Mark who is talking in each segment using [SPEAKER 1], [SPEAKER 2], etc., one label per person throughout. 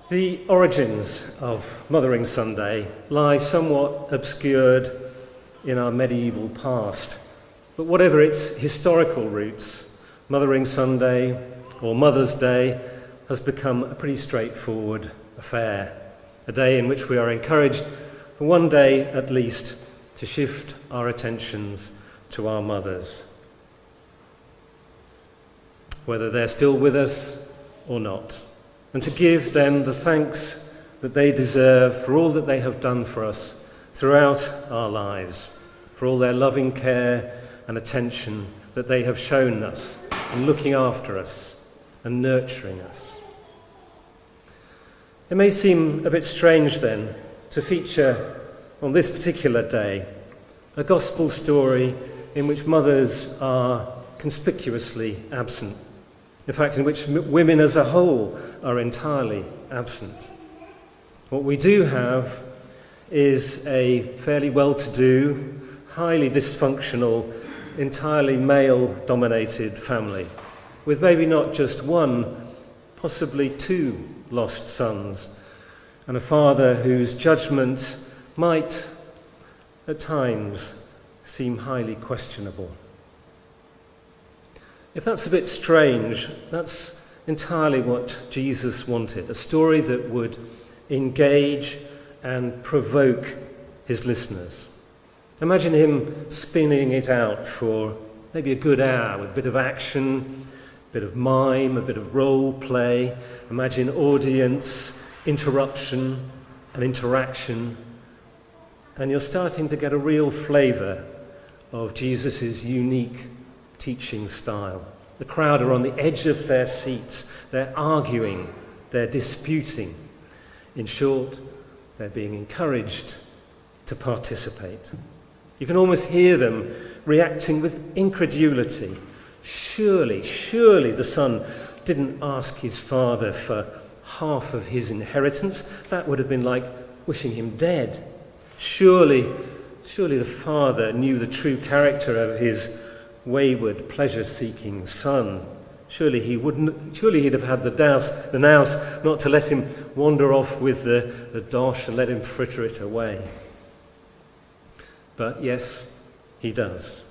[SPEAKER 1] The origins of Mothering Sunday lie somewhat obscured in our medieval past, but whatever its historical roots, Mothering Sunday or Mother's Day has become a pretty straightforward affair, a day in which we are encouraged, for one day at least, to shift our attentions to our mothers, whether they're still with us or not, and to give them the thanks that they deserve for all that they have done for us throughout our lives, for all their loving care and attention that they have shown us in looking after us and nurturing us. It may seem a bit strange then to feature on this particular day a gospel story in which mothers are conspicuously absent. In fact, in which women as a whole are entirely absent. What we do have is a fairly well-to-do, highly dysfunctional, entirely male-dominated family, with maybe not just one, possibly two lost sons, and a father whose judgment might, at times, seem highly questionable. If that's a bit strange, that's entirely what Jesus wanted, a story that would engage and provoke his listeners. Imagine him spinning it out for maybe a good hour with a bit of action, a bit of mime, a bit of role play. Imagine audience, interruption and interaction. And you're starting to get a real flavour of Jesus' unique teaching style. The crowd are on the edge of their seats. They're arguing, they're disputing. In short, they're being encouraged to participate. You can almost hear them reacting with incredulity. Surely the son didn't ask his father for half of his inheritance. That would have been like wishing him dead. Surely the father knew the true character of his wayward, pleasure-seeking son. Surely he'd have had the nous not to let him wander off with the dosh and let him fritter it away. But yes, he does.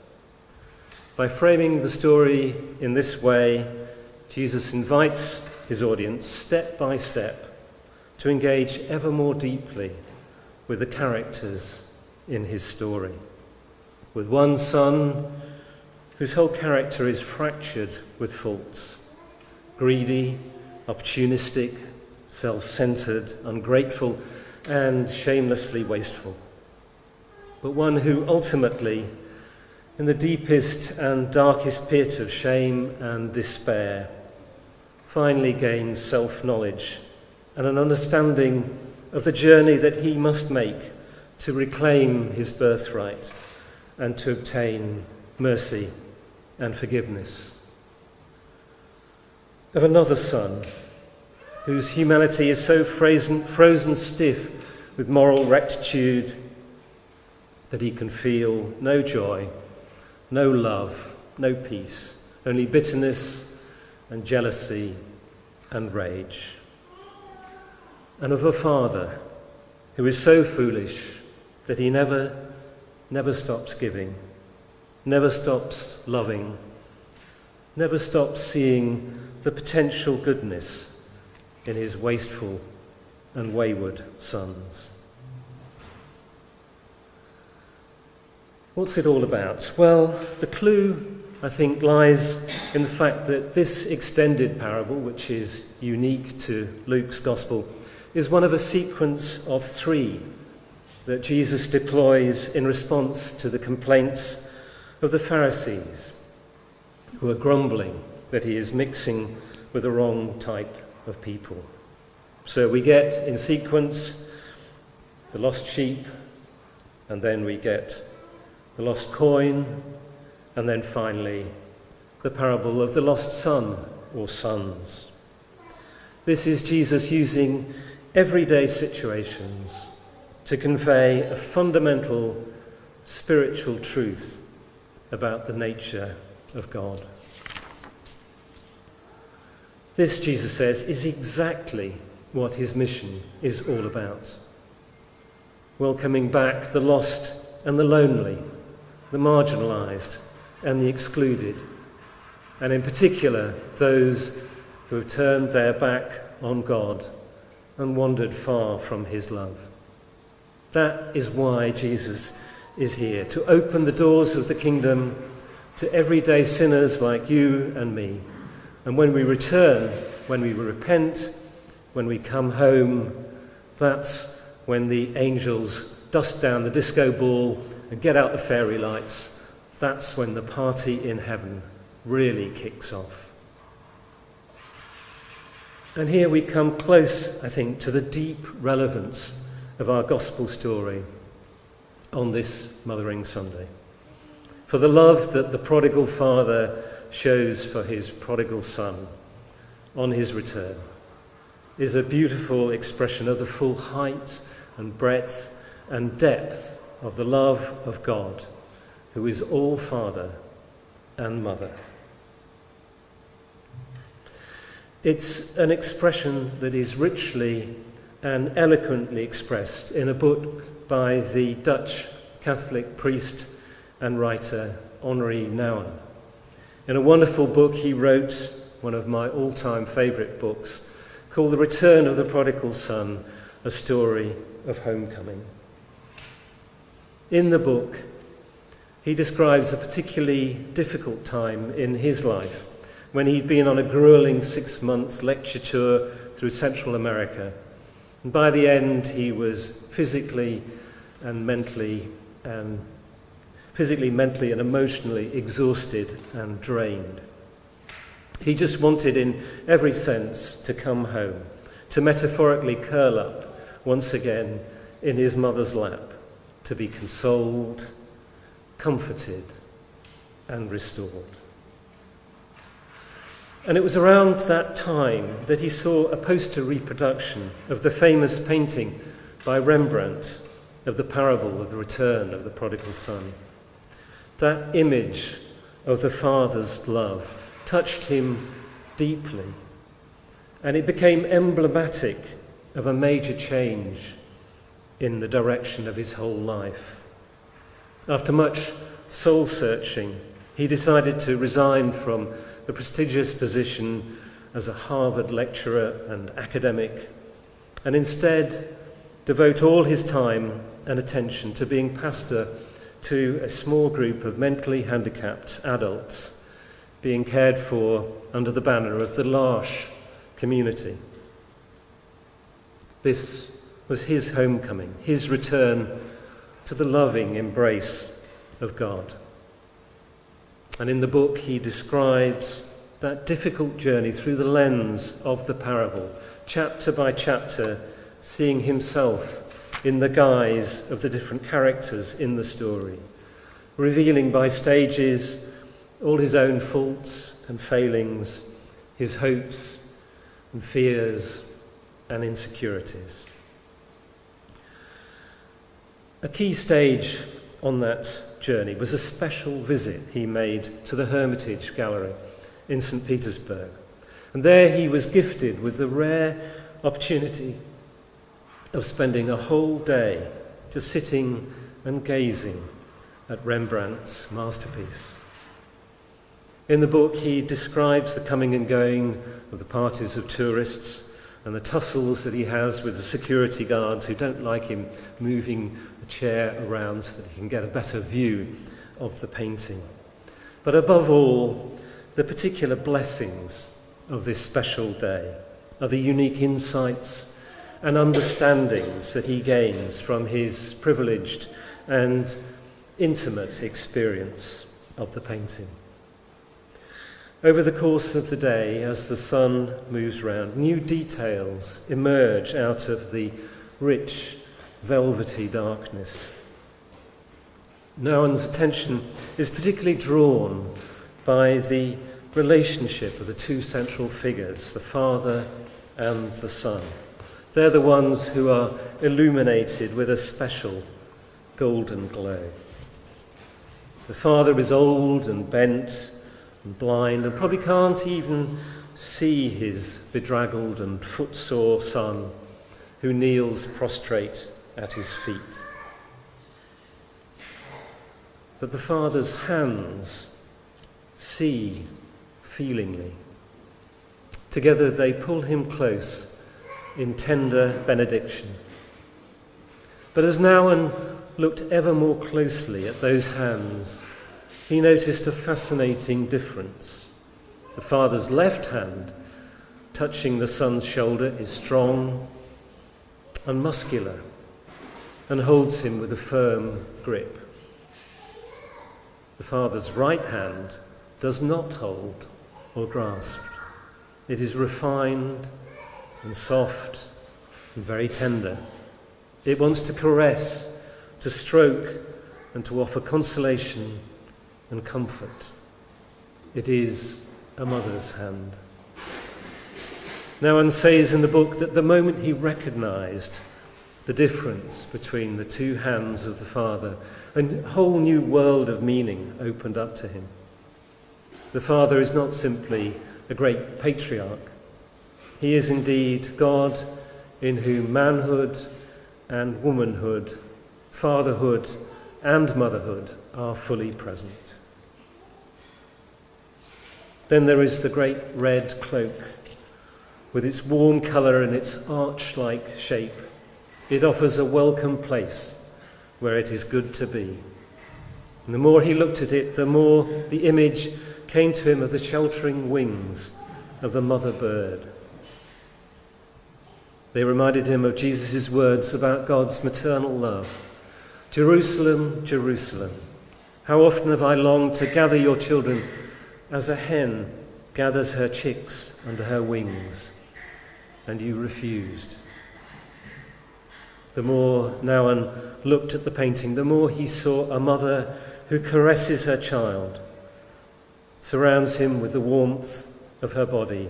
[SPEAKER 1] By framing the story in this way, Jesus invites his audience, step by step, to engage ever more deeply with the characters in his story. With one son whose whole character is fractured with faults, greedy, opportunistic, self-centered, ungrateful, and shamelessly wasteful. But one who ultimately, in the deepest and darkest pit of shame and despair, finally gains self-knowledge and an understanding of the journey that he must make to reclaim his birthright and to obtain mercy and forgiveness. Of another son whose humanity is so frozen stiff with moral rectitude that he can feel no joy, no love, no peace, only bitterness and jealousy and rage. And of a father who is so foolish that he never stops giving, never stops loving, never stops seeing the potential goodness in his wasteful and wayward sons. What's it all about? Well, the clue, I think, lies in the fact that this extended parable, which is unique to Luke's Gospel, is one of a sequence of three that Jesus deploys in response to the complaints of the Pharisees, who are grumbling that he is mixing with the wrong type of people. So we get in sequence the lost sheep, and then we get the lost coin, and then finally the parable of the lost son or sons. This is Jesus using everyday situations to convey a fundamental spiritual truth about the nature of God. This, Jesus says, is exactly what his mission is all about. Welcoming back the lost and the lonely, the marginalised and the excluded, and in particular those who have turned their back on God and wandered far from his love. That is why Jesus is here, to open the doors of the kingdom to everyday sinners like you and me. And when we return, when we repent, when we come home, that's when the angels dust down the disco ball and get out the fairy lights. That's when the party in heaven really kicks off. And here we come close, I think, to the deep relevance of our gospel story on this Mothering Sunday. For the love that the prodigal father shows for his prodigal son on his return is a beautiful expression of the full height and breadth and depth of the love of God, who is all Father and Mother. It's an expression that is richly and eloquently expressed in a book by the Dutch Catholic priest and writer Henri Nouwen. In a wonderful book he wrote, one of my all-time favourite books, called The Return of the Prodigal Son, a Story of Homecoming. In the book, he describes a particularly difficult time in his life when he'd been on a grueling 6-month lecture tour through Central America. And by the end, he was physically, mentally, and emotionally exhausted and drained. He just wanted, in every sense, to come home, to metaphorically curl up once again in his mother's lap, to be consoled, comforted, and restored. And it was around that time that he saw a poster reproduction of the famous painting by Rembrandt of the parable of the return of the prodigal son. That image of the Father's love touched him deeply, and it became emblematic of a major change in the direction of his whole life. After much soul-searching, he decided to resign from the prestigious position as a Harvard lecturer and academic, and instead devote all his time and attention to being pastor to a small group of mentally handicapped adults being cared for under the banner of the L'Arche community. This was his homecoming, his return to the loving embrace of God. And in the book he describes that difficult journey through the lens of the parable, chapter by chapter, seeing himself in the guise of the different characters in the story, revealing by stages all his own faults and failings, his hopes and fears and insecurities. A key stage on that journey was a special visit he made to the Hermitage Gallery in St. Petersburg. And there he was gifted with the rare opportunity of spending a whole day just sitting and gazing at Rembrandt's masterpiece. In the book, he describes the coming and going of the parties of tourists and the tussles that he has with the security guards who don't like him moving a chair around so that he can get a better view of the painting. But above all, the particular blessings of this special day are the unique insights and understandings that he gains from his privileged and intimate experience of the painting. Over the course of the day, as the sun moves round, new details emerge out of the rich, velvety darkness. Nouwen's attention is particularly drawn by the relationship of the two central figures, the Father and the Son. They're the ones who are illuminated with a special golden glow. The Father is old and bent and blind and probably can't even see his bedraggled and footsore son who kneels prostrate at his feet. But the father's hands see feelingly. Together they pull him close in tender benediction. But as Nouwen looked ever more closely at those hands, he noticed a fascinating difference. The father's left hand, touching the son's shoulder, is strong and muscular and holds him with a firm grip. The father's right hand does not hold or grasp. It is refined and soft and very tender. It wants to caress, to stroke, and to offer consolation and comfort. It is a mother's hand. Nouwen says in the book that the moment he recognized the difference between the two hands of the father, a whole new world of meaning opened up to him. The father is not simply a great patriarch. He is indeed God in whom manhood and womanhood, fatherhood and motherhood are fully present. Then there is the great red cloak with its warm colour and its arch-like shape. It offers a welcome place where it is good to be. And the more he looked at it, the more the image came to him of the sheltering wings of the mother bird. They reminded him of Jesus' words about God's maternal love. Jerusalem, Jerusalem, how often have I longed to gather your children as a hen gathers her chicks under her wings, and you refused. The more Nouwen looked at the painting, the more he saw a mother who caresses her child, surrounds him with the warmth of her body,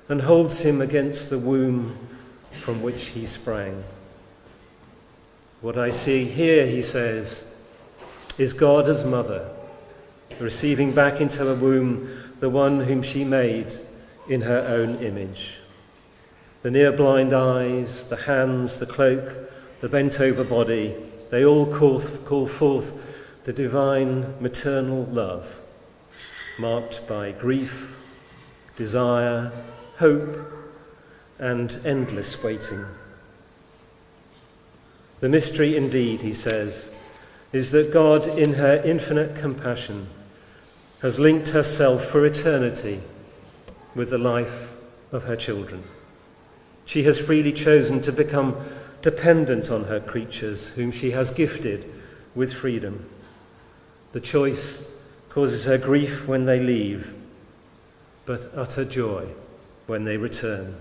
[SPEAKER 1] and holds him against the womb from which he sprang. What I see here, he says, is God as mother, receiving back into her womb the one whom she made in her own image. The near-blind eyes, the hands, the cloak, the bent-over body, they all call forth the divine maternal love, marked by grief, desire, hope, and endless waiting. The mystery indeed, he says, is that God, in her infinite compassion, has linked herself for eternity with the life of her children. She has freely chosen to become dependent on her creatures, whom she has gifted with freedom. The choice causes her grief when they leave, but utter joy when they return.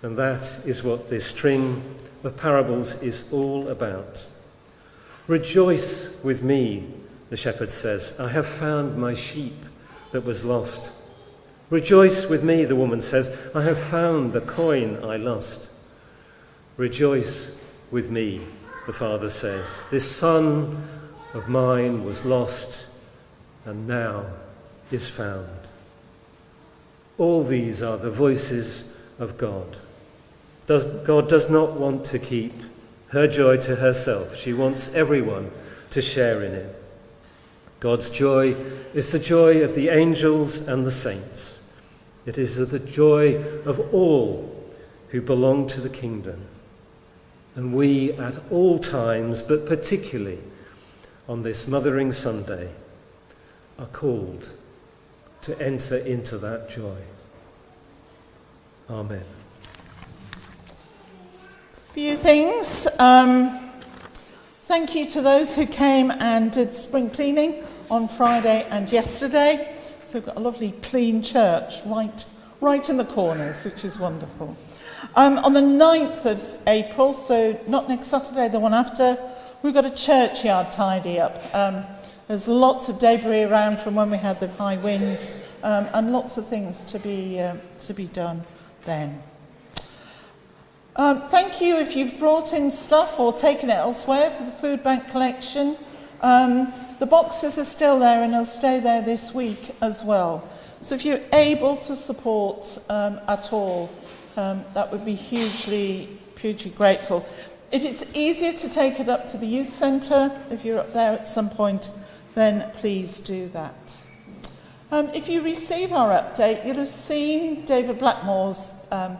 [SPEAKER 1] And that is what this string of parables is all about. Rejoice with me, the shepherd says, I have found my sheep that was lost. Rejoice with me, the woman says, I have found the coin I lost. Rejoice with me, the father says, this son of mine was lost and now is found. All these are the voices of God. God does not want to keep her joy to herself. She wants everyone to share in it. God's joy is the joy of the angels and the saints. It is the joy of all who belong to the kingdom. And we at all times, but particularly on this Mothering Sunday, are called to enter into that joy. Amen.
[SPEAKER 2] Few things. Thank you to those who came and did spring cleaning on Friday and yesterday. So we've got a lovely clean church right in the corners, which is wonderful. On the 9th of April, so not next Saturday, the one after, we've got a churchyard tidy up. There's lots of debris around from when we had the high winds, and lots of things to be done then. Thank you if you've brought in stuff or taken it elsewhere for the food bank collection. The The boxes are still there and they'll stay there this week as well. So if you're able to support at all, that would be hugely grateful. If it's easier to take it up to the youth centre, if you're up there at some point, then please do that. If you receive our update, you'll have seen David Blackmore's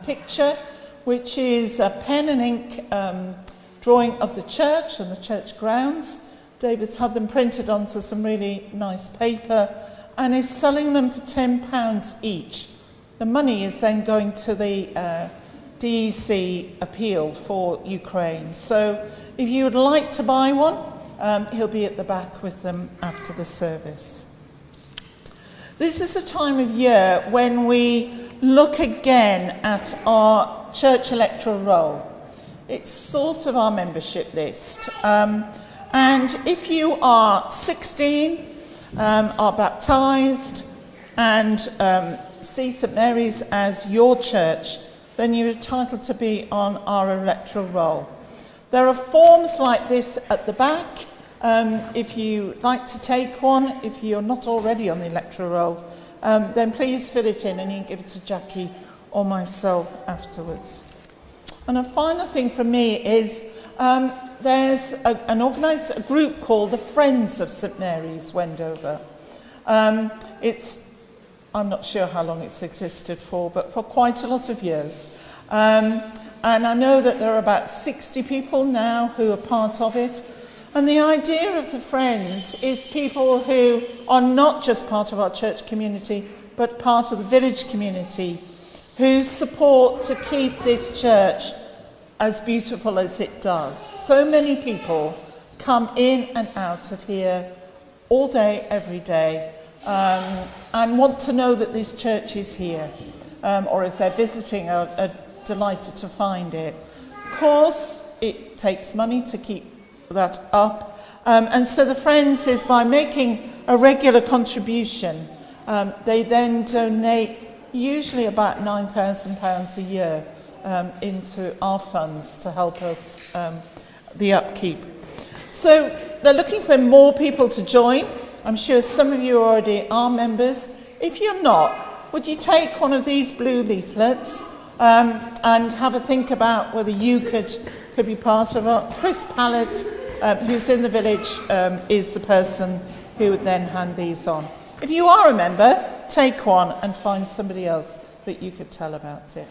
[SPEAKER 2] picture, which is a pen and ink drawing of the church and the church grounds. David's had them printed onto some really nice paper and is selling them for £10 each. The money is then going to the DEC appeal for Ukraine. So if you would like to buy one, he'll be at the back with them after the service. This is a time of year when we look again at our church electoral roll. It's sort of our membership list. And if you are 16, are baptised and see St Mary's as your church, then you're entitled to be on our electoral roll. There are forms like this at the back. If you like to take one, if you're not already on the electoral roll, then please fill it in and you can give it to Jackie or myself afterwards. And a final thing from me is there's a group called the Friends of St Mary's, Wendover. I'm not sure how long it's existed for, but for quite a lot of years. And I know that there are about 60 people now who are part of it. And the idea of the Friends is people who are not just part of our church community, but part of the village community, who support to keep this church as beautiful as it does. So many people come in and out of here all day, every day, and want to know that this church is here. Or if they're visiting, are delighted to find it. Of course, it takes money to keep that up. And so the Friends is by making a regular contribution, they then donate usually about £9,000 a year into our funds to help us the upkeep. So they're looking for more people to join. I'm sure some of you already are members. If you're not, would you take one of these blue leaflets and have a think about whether you could be part of it? Chris Pallett, who's in the village, is the person who would then hand these on. If you are a member, take one and find somebody else that you could tell about it.